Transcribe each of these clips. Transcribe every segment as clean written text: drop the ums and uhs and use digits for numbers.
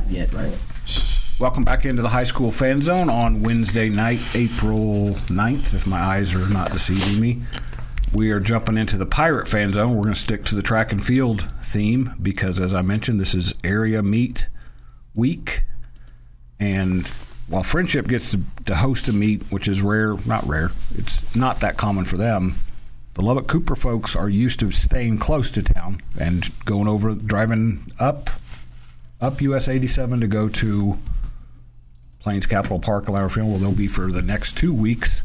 yet, right? Welcome back into the High School Fan Zone on Wednesday night, April 9th, if my eyes are not deceiving me. We are jumping into the Pirate Fan Zone. We're going to stick to the track and field theme because, as I mentioned, this is area meet week. And while Friendship gets to host a meet, which is not rare, it's not that common for them, the Lubbock Cooper folks are used to staying close to town and driving up US 87 to go to Plains Capital Park, Atlanta Field, where they'll be for the next 2 weeks.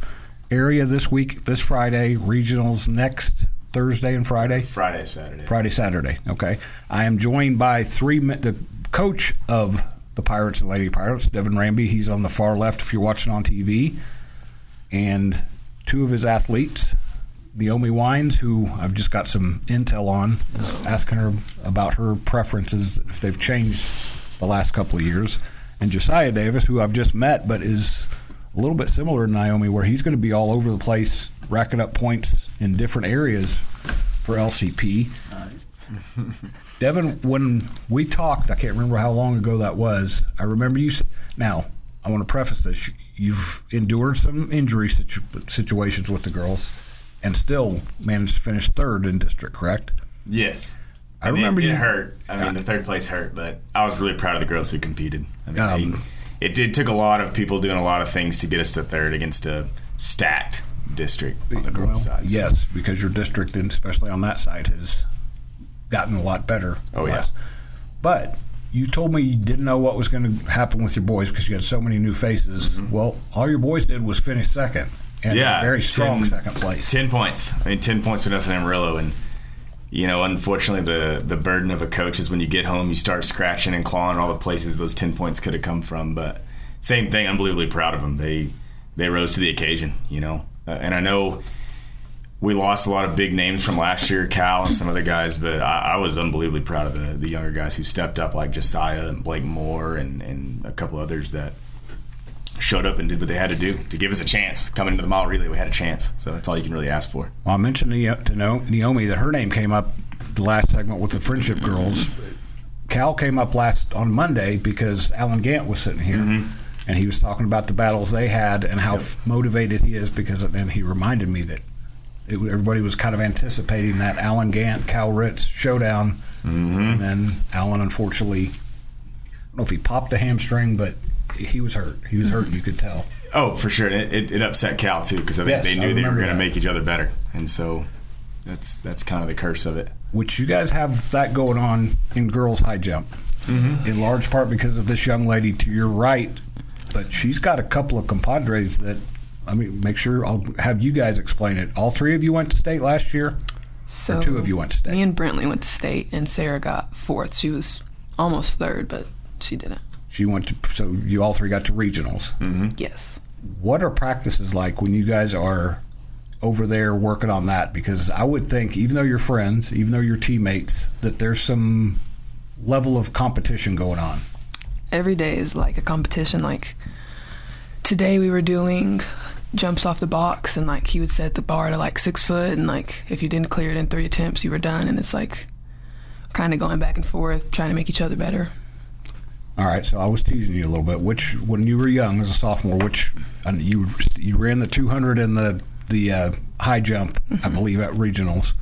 Area this week, this Friday, regionals next Thursday and Friday? Friday, Saturday. Okay. I am joined by the coach of the Pirates and Lady Pirates, Devin Ramby. He's on the far left if you're watching on TV. And two of his athletes, Niomi Wines, who I've just got some intel on, asking her about her preferences, if they've changed the last couple of years. And Josiah Davis, who I've just met, but is a little bit similar to Niomi, where he's going to be all over the place, racking up points in different areas for LCP. Devin, when we talked, I can't remember how long ago that was, I remember you. Now, I want to preface this. You've endured some injury situations with the girls and still managed to finish third in district, correct? Yes. I remember it hurt. I mean, the third place hurt, but I was really proud of the girls who competed. I mean, it took a lot of people doing a lot of things to get us to third against a stacked district on the girls' side. Yes, because your district, and especially on that side, has gotten a lot better. Oh, yes. But you told me you didn't know what was going to happen with your boys because you had so many new faces. Mm-hmm. Well, all your boys did was finish second. And a very strong second place. 10 points. I mean, 10 points for us in Amarillo. And, you know, unfortunately, the burden of a coach is when you get home, you start scratching and clawing all the places those 10 points could have come from. But same thing, unbelievably proud of them. They rose to the occasion, you know. And I know we lost a lot of big names from last year, Cal and some other guys, but I was unbelievably proud of the younger guys who stepped up, like Josiah and Blake Moore and a couple others that showed up and did what they had to do to give us a chance. Coming into the mile relay, we had a chance. So that's all you can really ask for. Well, I mentioned to Niomi that her name came up the last segment with the Friendship girls. Cal came up last on Monday because Alan Gant was sitting here, and he was talking about the battles they had and how motivated he is and he reminded me that everybody was kind of anticipating that Alan Gant, Cal Ritz showdown, and then Alan, unfortunately, I don't know if he popped a hamstring, but he was hurt. He was hurt, you could tell. Oh, for sure. It upset Cal, too, because I think they knew they were going to make each other better. And so that's kind of the curse of it. Which you guys have that going on in girls' high jump, in large part because of this young lady to your right. But she's got a couple of compadres that, I mean, make sure I'll have you guys explain it. All three of you went to state last year? So or two of you went to state? Me and Brentley went to state, and Sarah got fourth. She was almost third, but she didn't. So you all three got to regionals. Yes. What are practices like when you guys are over there working on that? Because I would think, even though you're friends, even though you're teammates, that there's some level of competition going on. Every day is like a competition. Like today we were doing jumps off the box, and like he would set the bar to like 6 foot, and like if you didn't clear it in 3 attempts, you were done. And it's like kind of going back and forth, trying to make each other better. All right, so I was teasing you a little bit. When you were young as a sophomore, you ran the 200 and the high jump, I believe, at regionals.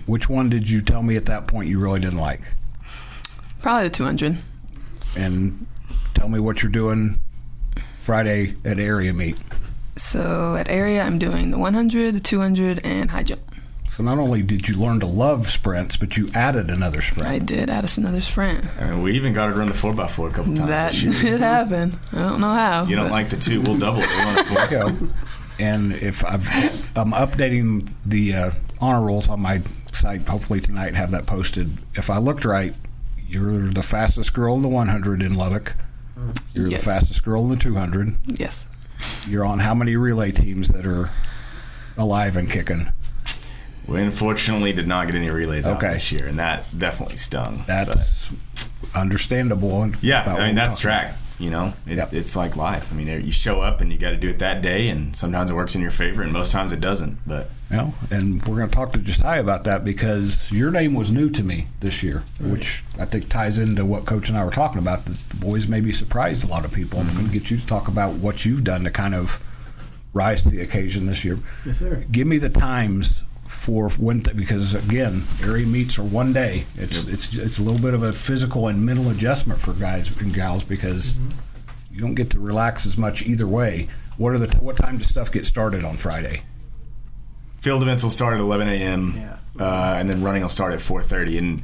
Which one did you tell me at that point you really didn't like? Probably the 200. And tell me what you're doing Friday at area meet. So at area, I'm doing the 100, the 200, and high jump. So not only did you learn to love sprints, but you added another sprint. I did add us another sprint. And we even got to run the 4x4 a couple times. That did happen. I don't know how. You don't like the 2, we'll double it. We'll run the 4. And if I'm updating the honor rolls on my site, hopefully tonight, have that posted. If I looked right, you're the fastest girl in the 100 in Lubbock. You're the fastest girl in the 200. Yes. You're on how many relay teams that are alive and kicking? We unfortunately did not get any relays out this year, and that definitely stung. That's understandable. Yeah, I mean, that's track. It's like life. I mean, you show up and you got to do it that day, and sometimes it works in your favor, and most times it doesn't. But and we're going to talk to Josiah about that because your name was new to me this year, which I think ties into what Coach and I were talking about. The boys maybe surprised a lot of people. I'm going to get you to talk about what you've done to kind of rise to the occasion this year. Yes, sir. Give me the times for when, because again, area meets are one day. It's a little bit of a physical and mental adjustment for guys and gals because you don't get to relax as much either way. What time does stuff get started on Friday? Field events will start at 11 a.m. And then running will start at 4:30. And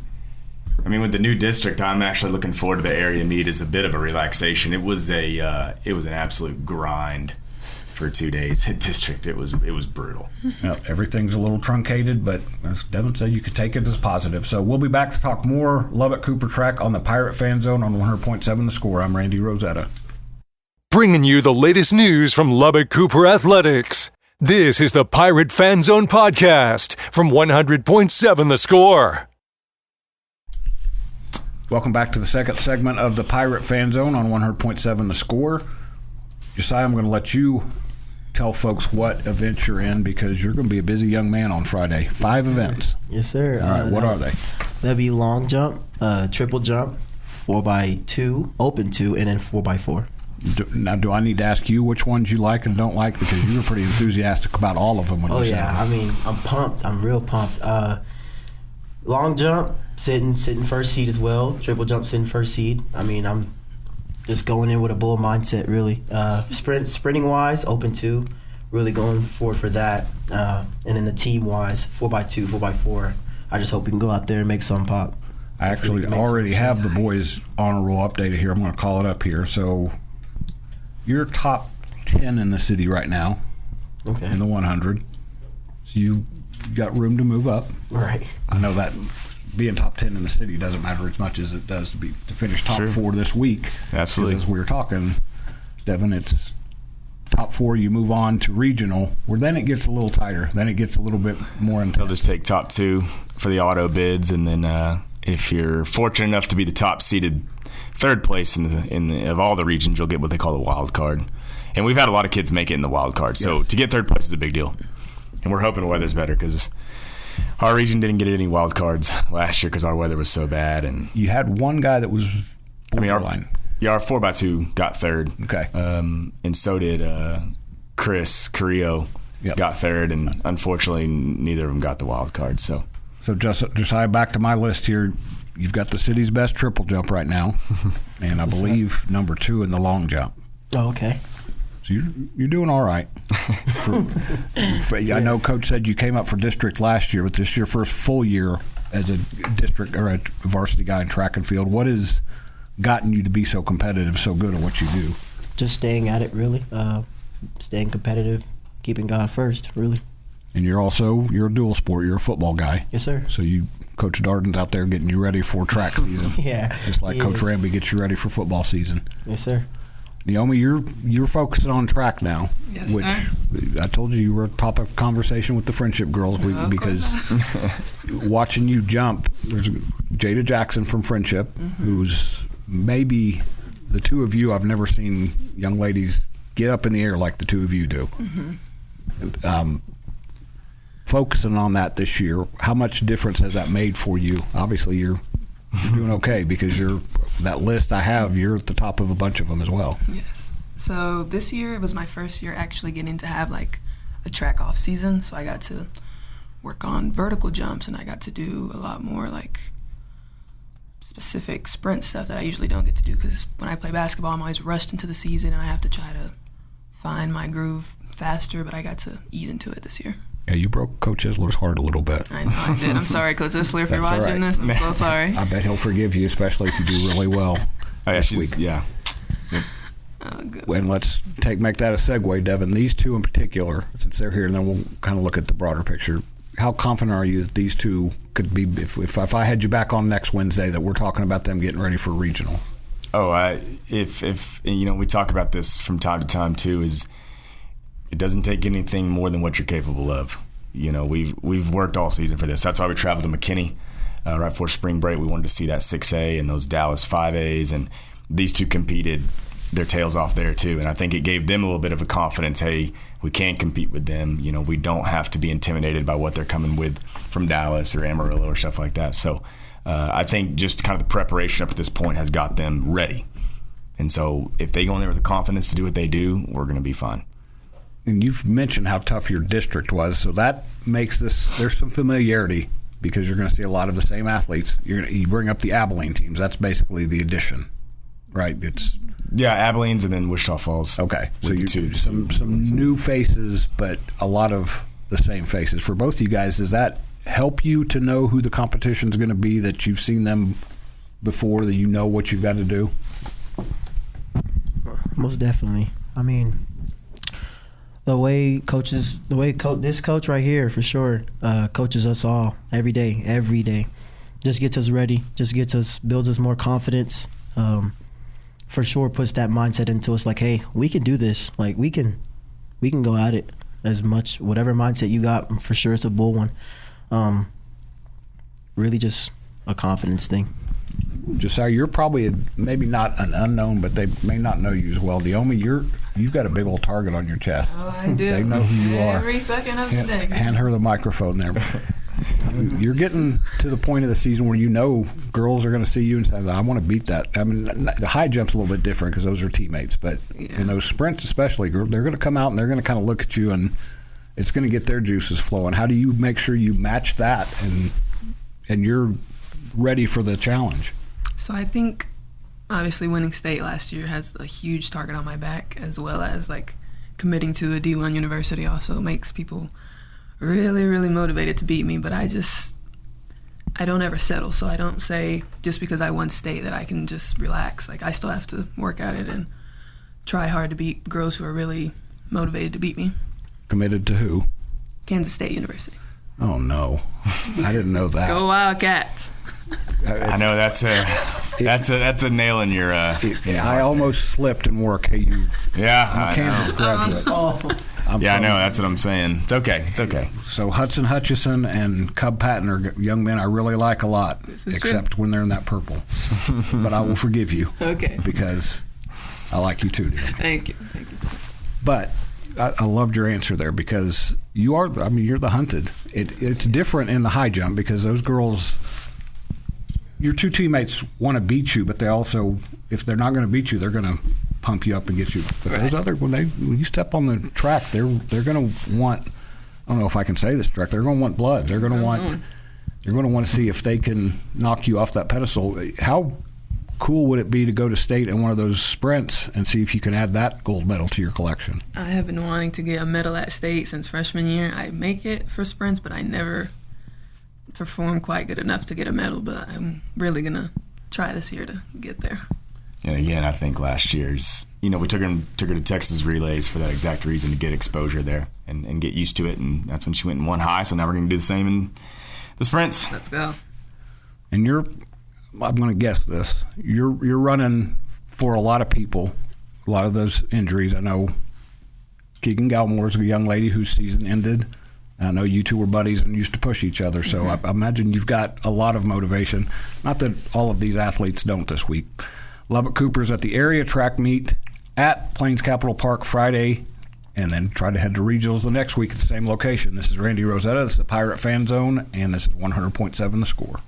I mean, with the new district, I'm actually looking forward to the area meet as a bit of a relaxation. It was an absolute grind for 2 days at district. It was brutal. Everything's a little truncated, but as Devin said, you could take it as positive. So we'll be back to talk more Lubbock Cooper Track on the Pirate Fan Zone on 100.7 The Score. I'm Randy Rosetta. Bringing you the latest news from Lubbock Cooper Athletics. This is the Pirate Fan Zone podcast from 100.7 The Score. Welcome back to the second segment of the Pirate Fan Zone on 100.7 The Score. Josiah, I'm going to let you tell folks what events you're in because you're going to be a busy young man on Friday. 5 events. Yes, sir. All right, what are they? That'll be long jump, triple jump, 4x2, open 2, and then 4x4. Now, do I need to ask you which ones you like and don't like? Because you were pretty enthusiastic about all of them when you said them. I mean, I'm pumped. I'm real pumped. Long jump, sitting first seed as well. Triple jump, sitting first seed. I mean, I'm just going in with a bull mindset, really. Sprinting-wise, open 2, really going forward for that. And then the team-wise, 4x2, 4x4. I just hope we can go out there and make some pop. I actually already have the boys' honor roll updated here. I'm going to call it up here. So you're top 10 in the city right now, in the 100. So you got room to move up. Right. I know that being top 10 in the city doesn't matter as much as it does to finish top 4 this week. Absolutely. As we were talking, Devin, it's top 4, you move on to regional, where then it gets a little tighter. Then it gets a little bit more intense. They'll just take top 2 for the auto bids, and then if you're fortunate enough to be the top seeded third place of all the regions, you'll get what they call the wild card. And we've had a lot of kids make it in the wild card. So to get third place is a big deal. And we're hoping the weather's better because our region didn't get any wild cards last year because our weather was so bad. And you had one guy that was borderline. Our 4x2 got third. Okay. And so did Chris Carrillo got third. And unfortunately, neither of them got the wild card. So Josiah, back to my list here. You've got the city's best triple jump right now, and I believe number 2 in the long jump. Oh, okay. So you're doing all right. I know Coach said you came up for district last year, but this is your first full year as a district or a varsity guy in track and field. What has gotten you to be so competitive, so good at what you do? Just staying at it, really. Staying competitive, keeping God first, really. And you're a dual sport. You're a football guy. Yes, sir. So Coach Darden's out there getting you ready for track season. Yeah. Just like Coach Ramby gets you ready for football season. Yes, sir. Niomi, you're focusing on track now, which I told you were top of conversation with the Friendship girls because watching you jump, there's Jada Jackson from Friendship, who's maybe the two of you, I've never seen young ladies get up in the air like the two of you do. Focusing on that this year, how much difference has that made for you? Obviously, you're doing okay because that list I have, you're at the top of a bunch of them as well. Yes. So this year was my first year actually getting to have like a track off season. So I got to work on vertical jumps and I got to do a lot more like specific sprint stuff that I usually don't get to do because when I play basketball, I'm always rushed into the season and I have to try to find my groove faster, but I got to ease into it this year. Yeah, you broke Coach Isler's heart a little bit. I know I did. I'm sorry, Coach Isler, if you're watching this. I'm so sorry. I bet he'll forgive you, especially if you do really well this week. Yeah. Oh, good. And let's make that a segue, Devin. These two in particular, since they're here, and then we'll kind of look at the broader picture. How confident are you that these two could be, if I had you back on next Wednesday, that we're talking about them getting ready for regional? Oh, if we talk about this from time to time too, is it doesn't take anything more than what you're capable of. We've worked all season for this. That's why we traveled to McKinney right before spring break. We wanted to see that 6A and those Dallas 5As, and these two competed their tails off there too. And I think it gave them a little bit of a confidence. Hey, we can compete with them. You know, we don't have to be intimidated by what they're coming with from Dallas or Amarillo or stuff like that. So I think just kind of the preparation up to this point has got them ready. And so if they go in there with the confidence to do what they do, we're going to be fine. And you've mentioned how tough your district was, so that makes this, there's some familiarity because you're going to see a lot of the same athletes. You bring up the Abilene teams. That's basically the addition, right? It's Abilene's and then Wichita Falls. Okay, so you some new faces, but a lot of the same faces for both you guys. Does that help you to know who the competition's going to be, that you've seen them before, that you know what you've got to do? Most definitely. I mean, this coach right here for sure coaches us all every day. Just gets us ready, builds us more confidence. For sure puts that mindset into us like, hey, we can do this. Like we can go at it as much, whatever mindset you got, for sure it's a bull one. Really just a confidence thing. Josiah, you're probably maybe not an unknown, but they may not know you as well. Niomi, you've got a big old target on your chest. Oh, I do. They know who you are. Every second of the day. Hand her the microphone there. You're getting to the point of the season where you know girls are going to see you and say, I want to beat that. I mean, the high jump's a little bit different because those are teammates, but in those sprints especially, they're going to come out and they're going to kind of look at you and it's going to get their juices flowing. How do you make sure you match that and you're ready for the challenge? So I think obviously winning state last year has a huge target on my back, as well as like committing to a D1 university also makes people really, really motivated to beat me. But I don't ever settle. So I don't say just because I won state that I can just relax. Like I still have to work at it and try hard to beat girls who are really motivated to beat me. Committed to who? Kansas State University. Oh no, I didn't know that. Go Wildcats! I know that's a nail in your. I almost slipped in work. Hey, I'm a Kansas graduate. I know. That's what I'm saying. It's okay. So Hudson Hutchison and Cub Patton are young men I really like a lot, except when they're in that purple. But I will forgive you. Okay. Because I like you too, dear. Thank you. But I loved your answer there because you're the hunted. It's different in the high jump because those girls, your two teammates want to beat you, but they also, if they're not going to beat you, they're going to pump you up and get you. But those other, when you step on the track, they're going to want, I don't know if I can say this correct, they're going to want blood. They're going to want to see if they can knock you off that pedestal. How cool would it be to go to state in one of those sprints and see if you can add that gold medal to your collection? I have been wanting to get a medal at state since freshman year. I make it for sprints, but I never perform quite good enough to get a medal. But I'm really going to try this year to get there. And again, I think last year's, we took her to Texas relays for that exact reason, to get exposure there and get used to it. And that's when she went and won high. So now we're going to do the same in the sprints. Let's go. And I'm going to guess this. You're running for a lot of people, a lot of those injuries. I know Keegan Galmore's a young lady whose season ended. I know you two were buddies and used to push each other, so I imagine you've got a lot of motivation. Not that all of these athletes don't this week. Lubbock Cooper's at the area track meet at Plains Capital Park Friday, and then try to head to regionals the next week at the same location. This is Randy Rosetta. This is the Pirate Fan Zone, and this is 100.7 The Score.